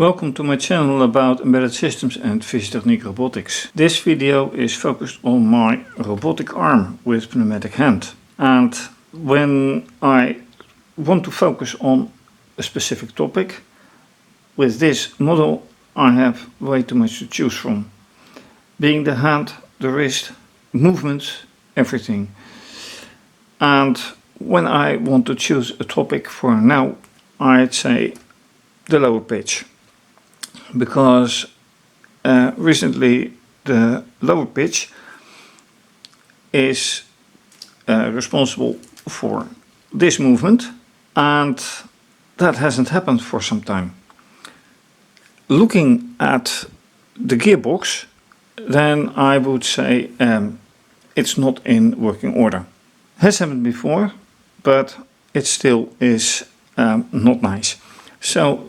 Welcome to my channel about embedded systems and fischertechnik robotics. This video is focused on my robotic arm with pneumatic hand. And when I want to focus on a specific topic, with this model I have way too much to choose from. Being the hand, the wrist, movements, everything. And when I want to choose a topic for now, I'd say the lower pitch. Because recently the lower pitch is responsible for this movement, and that hasn't happened for some time. Looking at the gearbox, then I would say it's not in working order. Has happened before, but it still is not nice. So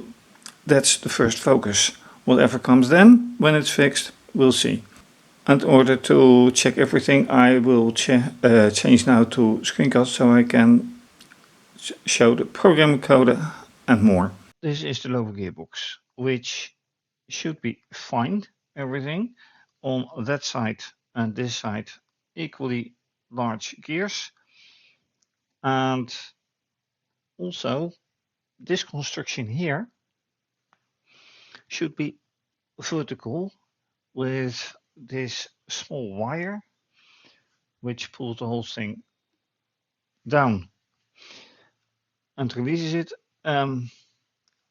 that's the first focus. Whatever comes then, when it's fixed, we'll see. In order to check everything, I will change now to screencast so I can show the program code and more. This is the lower gearbox, which should be fine, everything. On that side and this side, equally large gears. And also, this construction here should be vertical with this small wire which pulls the whole thing down and releases it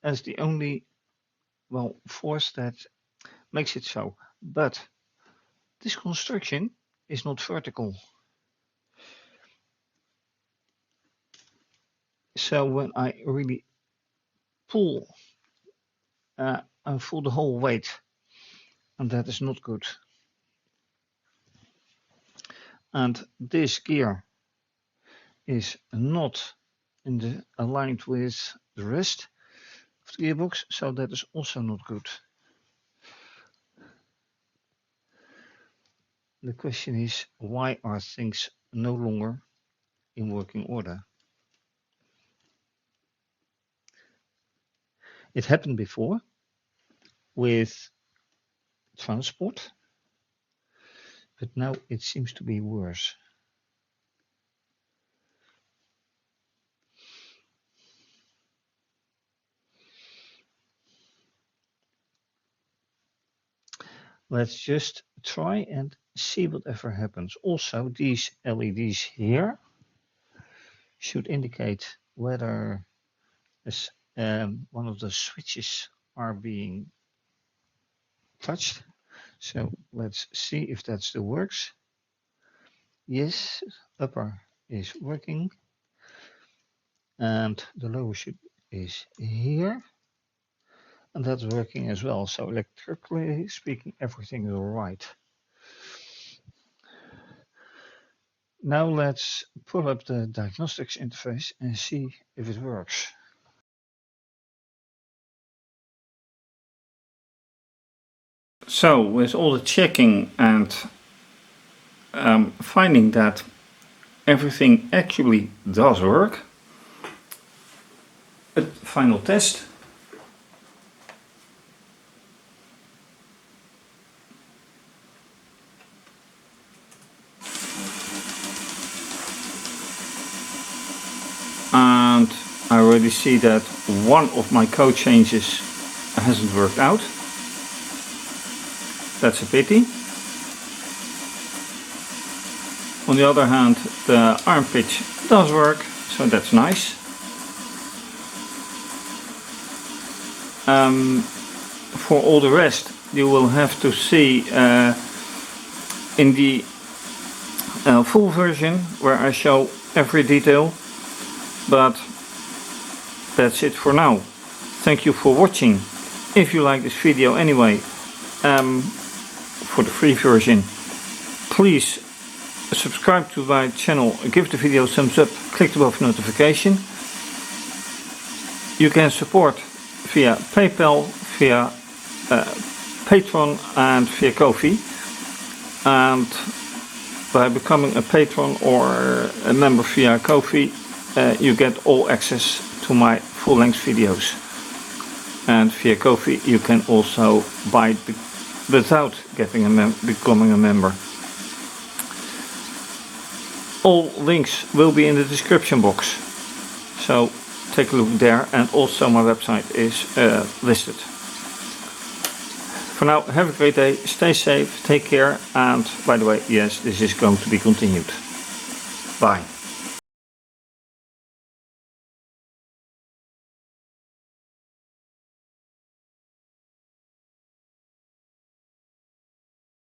as the only force that makes it so. But this construction is not vertical. So when I really pull I pull the whole weight, and that is not good. And this gear is not aligned with the rest of the gearbox, so that is also not good. The question is, why are things no longer in working order? It happened before with transport, but now it seems to be worse. Let's just try and see whatever happens. Also, these LEDs here should indicate whether one of the switches are being touched. So let's see if that still works. Yes, upper is working, and the lower is here, and that's working as well. So electrically speaking, everything is all right. Now let's pull up the diagnostics interface and see if it works. So with all the checking and finding that everything actually does work, a final test. And I already see that one of my code changes hasn't worked out. That's a pity. On the other hand, the arm pitch does work, so that's nice. For all the rest, you will have to see in the full version where I show every detail. But that's it for now. Thank you for watching. If you like this video anyway, for the free version, please subscribe to my channel, give the video a thumbs up, click the bell for notification. You can support via PayPal, via Patreon and via Ko-fi. And by becoming a patron or a member via Ko-fi, you get all access to my full-length videos. and via Ko-fi you can also buy it without becoming a member. All links will be in the description box, so take a look there, and also my website is listed. For now, have a great day, stay safe, take care, and by the way, yes, this is going to be continued. Bye.